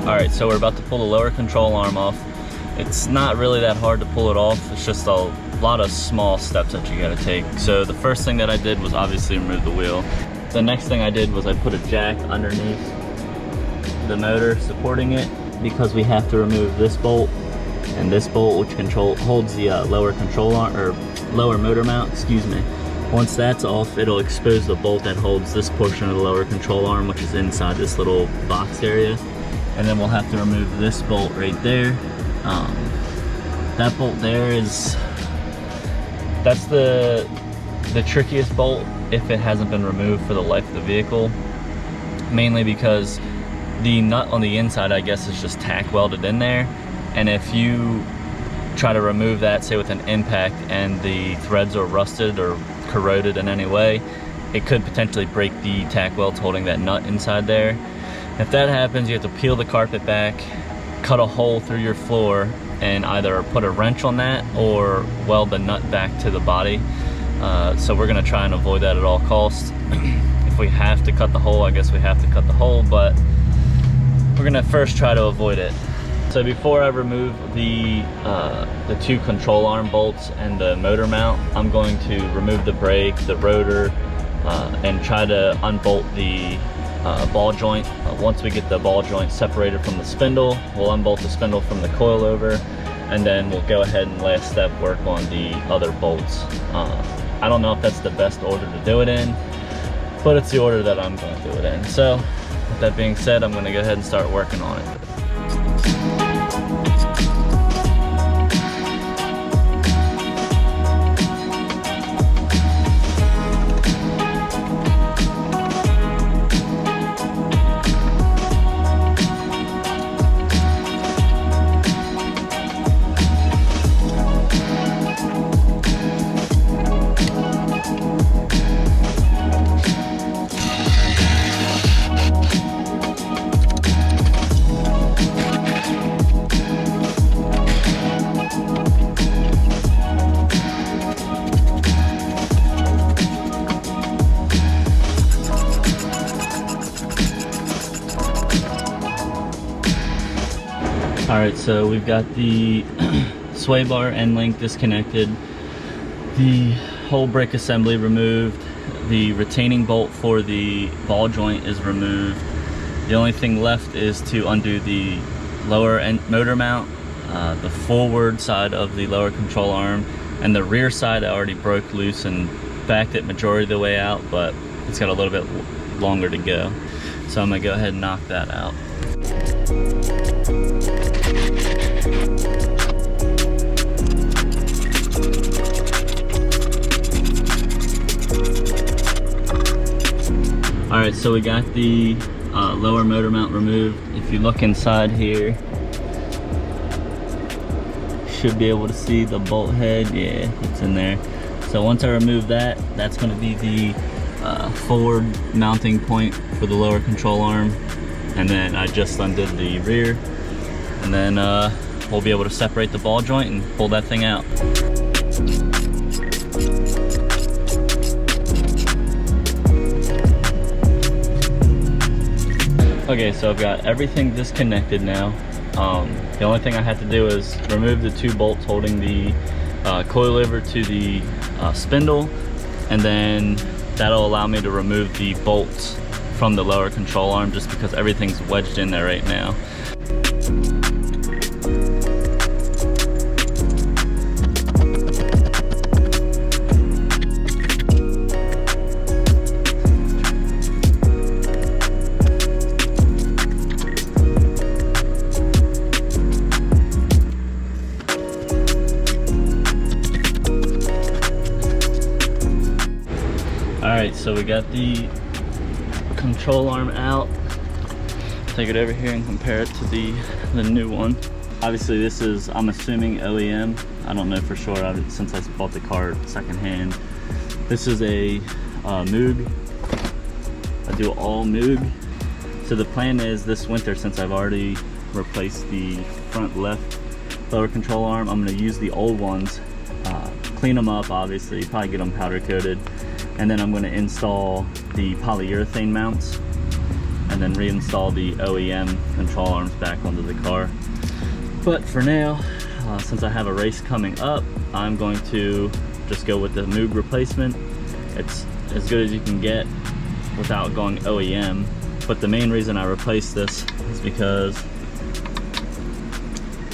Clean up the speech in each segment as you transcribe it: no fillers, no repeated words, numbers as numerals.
Alright, so we're about to pull the lower control arm off. It's not really that hard to pull it off. It's just a lot of small steps that you gotta take. So the first thing that I did was obviously remove the wheel. The next thing I did was I put a jack underneath the motor supporting it, because we have to remove this bolt and this bolt, which holds the lower control arm, or lower motor mount, excuse me. Once that's off, it'll expose the bolt that holds this portion of the lower control arm, which is inside this little box area. And then we'll have to remove this bolt right there. That bolt there that's the trickiest bolt if it hasn't been removed for the life of the vehicle, mainly because the nut on the inside, I guess, is just tack welded in there, and if you try to remove that, say with an impact, and the threads are rusted or corroded in any way, it could potentially break the tack welds holding that nut inside there. If that happens, you have to peel the carpet back, cut a hole through your floor, and either put a wrench on that or weld the nut back to the body. So we're gonna try and avoid that at all costs. If we have to cut the hole, I guess we have to cut the hole, but we're gonna first try to avoid it. So before I remove the two control arm bolts and the motor mount, I'm going to remove the brake, the rotor, and try to unbolt the ball joint. Once we get the ball joint separated from the spindle, we'll unbolt the spindle from the coilover, and then we'll go ahead and last step work on the other bolts. I don't know if that's the best order to do it in, but it's the order that I'm going to do it in. So with that being said, I'm going to go ahead and start working on it. Alright, so we've got the sway bar end link disconnected, the whole brake assembly removed, the retaining bolt for the ball joint is removed. The only thing left is to undo the lower end motor mount, the forward side of the lower control arm, and the rear side I already broke loose and backed it majority of the way out, but it's got a little bit longer to go. So I'm gonna go ahead and knock that out. Alright, so we got the lower motor mount removed. If you look inside here, you should be able to see the bolt head. Yeah, it's in there. So once I remove that, that's going to be the forward mounting point for the lower control arm. And then I just undid the rear. And then we'll be able to separate the ball joint and pull that thing out. Okay, so I've got everything disconnected now. The only thing I had to do is remove the two bolts holding the coilover to the spindle, and then that'll allow me to remove the bolts from the lower control arm, just because everything's wedged in there right now. Alright, so we got the control arm out. Take it over here and compare it to the new one. Obviously this is, I'm assuming, OEM. I don't know for sure since I bought the car secondhand. This is a Moog. I do all Moog. So the plan is this winter, since I've already replaced the front left lower control arm, I'm going to use the old ones, clean them up obviously, probably get them powder coated, and then I'm going to install the polyurethane mounts and then reinstall the OEM control arms back onto the car. But for now, since I have a race coming up, I'm going to just go with the Moog replacement. It's as good as you can get without going OEM. But the main reason I replaced this is because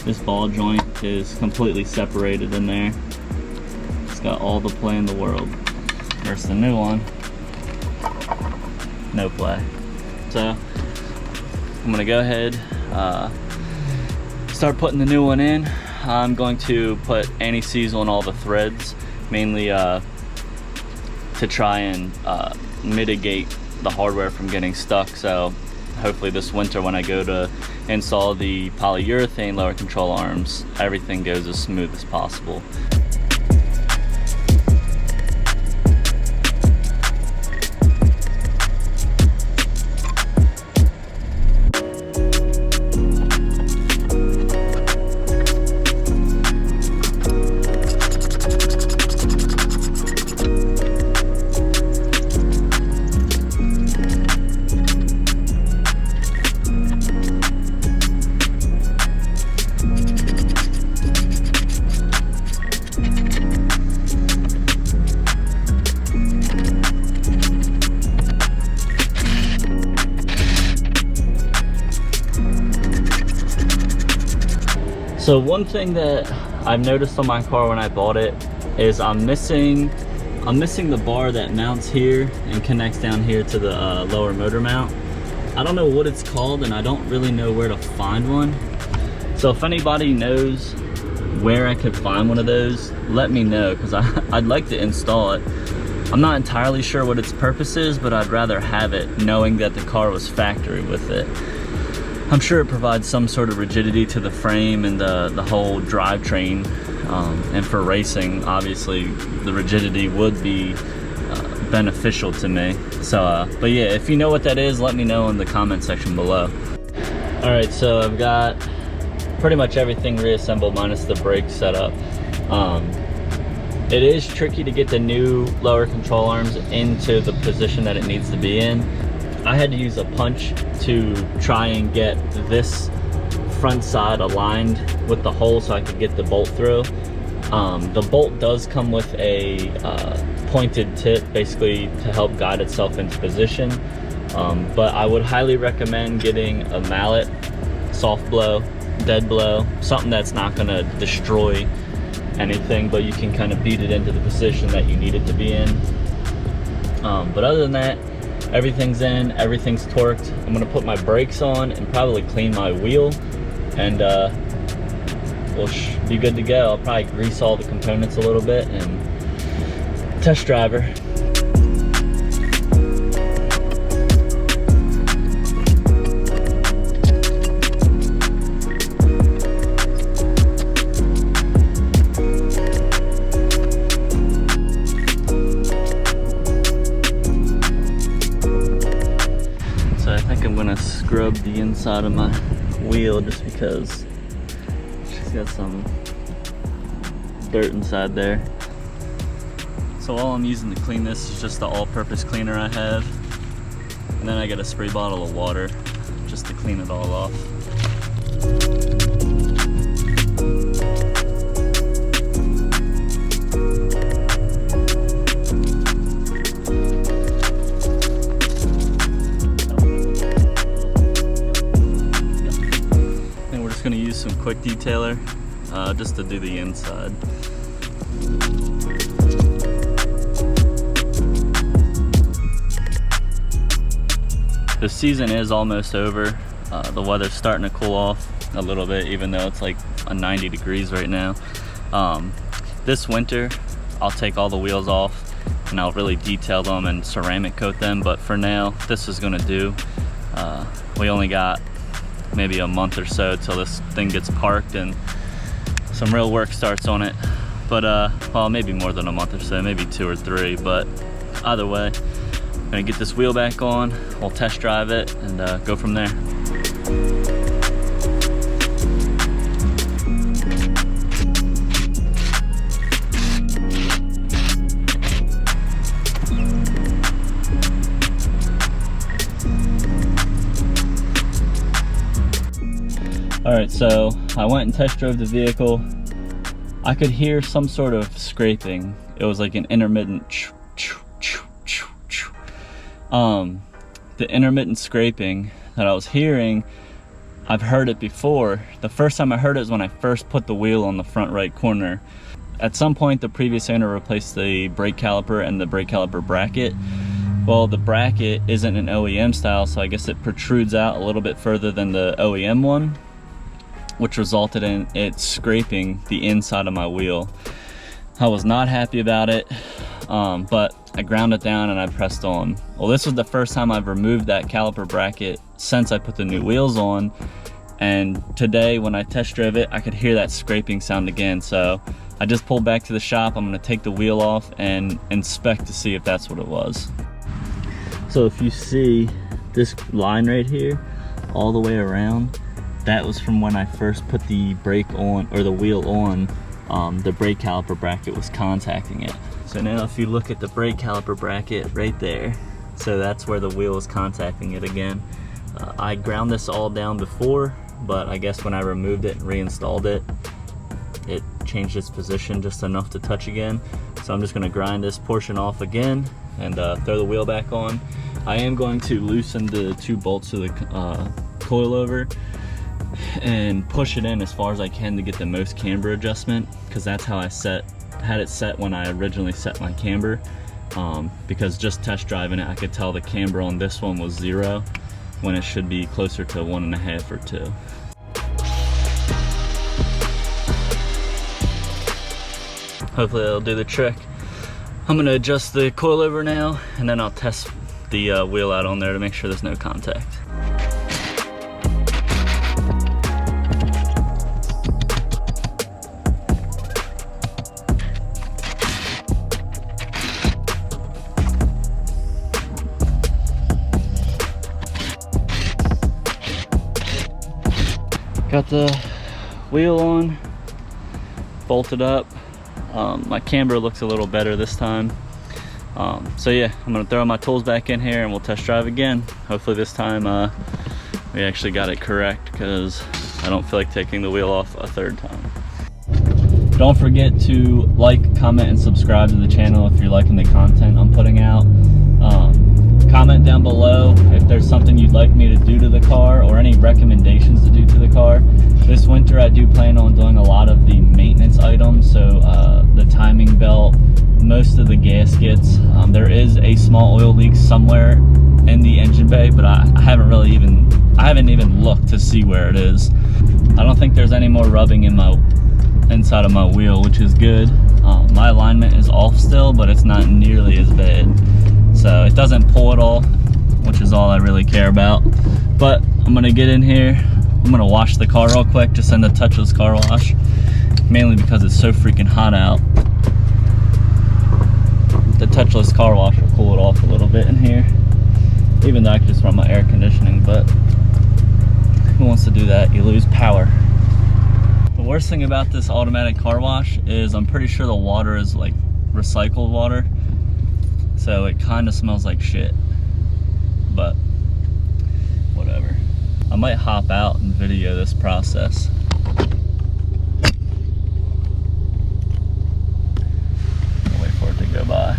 this ball joint is completely separated in there. It's got all the play in the world. Versus the new one, no play. So I'm gonna go ahead, start putting the new one in. I'm going to put anti-seize on all the threads, mainly to try and mitigate the hardware from getting stuck. So hopefully this winter when I go to install the polyurethane lower control arms, everything goes as smooth as possible. So one thing that I've noticed on my car when I bought it is I'm missing the bar that mounts here and connects down here to the lower motor mount. I don't know what it's called, and I don't really know where to find one. So if anybody knows where I could find one of those, let me know, because I'd like to install it. I'm not entirely sure what its purpose is, but I'd rather have it knowing that the car was factory with it. I'm sure it provides some sort of rigidity to the frame and the whole drivetrain, and for racing, obviously, the rigidity would be beneficial to me. So, but yeah, if you know what that is, let me know in the comment section below. All right, so I've got pretty much everything reassembled minus the brake setup. It is tricky to get the new lower control arms into the position that it needs to be in. I had to use a punch to try and get this front side aligned with the hole so I could get the bolt through. The bolt does come with a pointed tip, basically to help guide itself into position. But I would highly recommend getting a mallet, soft blow, dead blow, something that's not gonna destroy anything, but you can kind of beat it into the position that you need it to be in. But other than that, everything's in, everything's torqued. I'm gonna put my brakes on and probably clean my wheel, and we'll be good to go. I'll probably grease all the components a little bit and test drive her. Scrub the inside of my wheel just because she's got some dirt inside there. So all I'm using to clean this is just the all-purpose cleaner I have, and then I get a spray bottle of water just to clean it all off. Gonna use some quick detailer just to do the inside. The season is almost over. The weather's starting to cool off a little bit, even though it's like 90 degrees right now. This winter I'll take all the wheels off and I'll really detail them and ceramic coat them, but for now this is gonna do. We only got maybe a month or so till this thing gets parked and some real work starts on it. But well, maybe more than a month or so, maybe 2 or 3, but either way, I'm gonna get this wheel back on, we'll test drive it and go from there. All right, so I went and test drove the vehicle. I could hear some sort of scraping. It was like an intermittent the intermittent scraping that I was hearing, I've heard it before. The first time I heard it was when I first put the wheel on the front right corner. At some point, the previous owner replaced the brake caliper and the brake caliper bracket. Well, the bracket isn't an OEM style, so I guess it protrudes out a little bit further than the OEM one, which resulted in it scraping the inside of my wheel. I was not happy about it, but I ground it down and I pressed on. Well, this was the first time I've removed that caliper bracket since I put the new wheels on, and today when I test drove it, I could hear that scraping sound again. So I just pulled back to the shop. I'm gonna take the wheel off and inspect to see if that's what it was. So if you see this line right here, all the way around, that was from when I first put the brake on, or the wheel on, the brake caliper bracket was contacting it. So now if you look at the brake caliper bracket right there, so that's where the wheel is contacting it again. I ground this all down before, but I guess when I removed it and reinstalled it, it changed its position just enough to touch again. So I'm just gonna grind this portion off again and throw the wheel back on. I am going to loosen the 2 bolts of the coilover and push it in as far as I can to get the most camber adjustment, because that's how I had it set when I originally set my camber. Because just test driving it, I could tell the camber on this one was 0 when it should be closer to 1.5 or 2. Hopefully that'll do the trick. I'm gonna adjust the coilover now, and then I'll test the wheel out on there to make sure there's no contact. Got the wheel on, bolted up. My camber looks a little better this time. So yeah, I'm gonna throw my tools back in here and we'll test drive again. Hopefully this time we actually got it correct, because I don't feel like taking the wheel off a 3rd time. Don't forget to like, comment, and subscribe to the channel if you're liking the content I'm putting out. Comment down below if there's something you'd like me to do to the car, or any recommendations to do to the car. This winter I do plan on doing a lot of the maintenance items, so the timing belt, most of the gaskets. There is a small oil leak somewhere in the engine bay, but I haven't even looked to see where it is. I don't think there's any more rubbing in my inside of my wheel, which is good. My alignment is off still, but it's not nearly as bad. So it doesn't pull at all, which is all I really care about. But I'm gonna get in here, I'm gonna wash the car real quick, just send a touchless car wash, mainly because it's so freaking hot out. The touchless car wash will cool it off a little bit in here, even though I could just run my air conditioning, but who wants to do that? You lose power. The worst thing about this automatic car wash is I'm pretty sure the water is like recycled water, so it kind of smells like shit, but whatever. I might hop out and video this process. I'll wait for it to go by.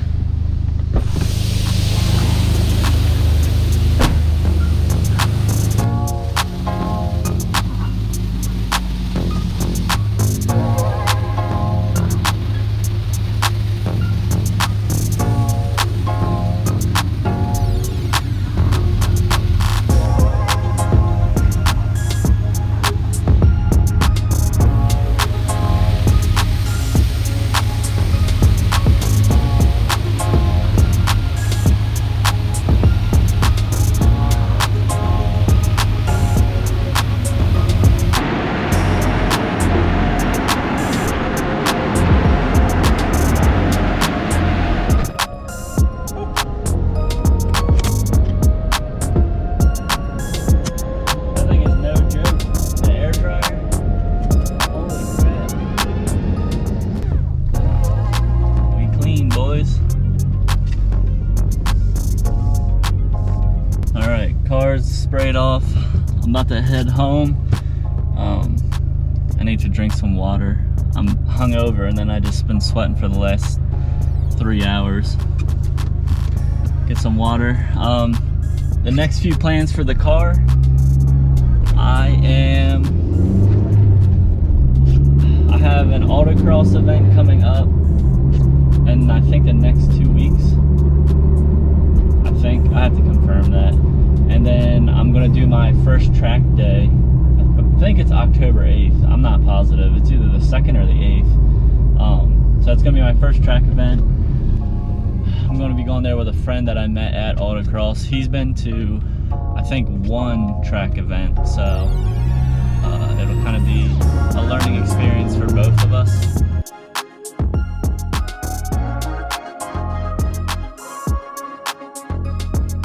Sprayed off. I'm about to head home I need to drink some water. I'm hungover, and then I just been sweating for the last 3 hours. Get some water. The next few plans for the car, I have an autocross event coming up, and I think the next 2 weeks. I have to confirm that. And then I'm gonna do my first track day. I think it's October 8th. I'm not positive. It's either the 2nd or the 8th. So that's gonna be my first track event. I'm gonna be going there with a friend that I met at autocross. He's been to, I think, 1 track event, so it'll kind of be a learning experience for both of us.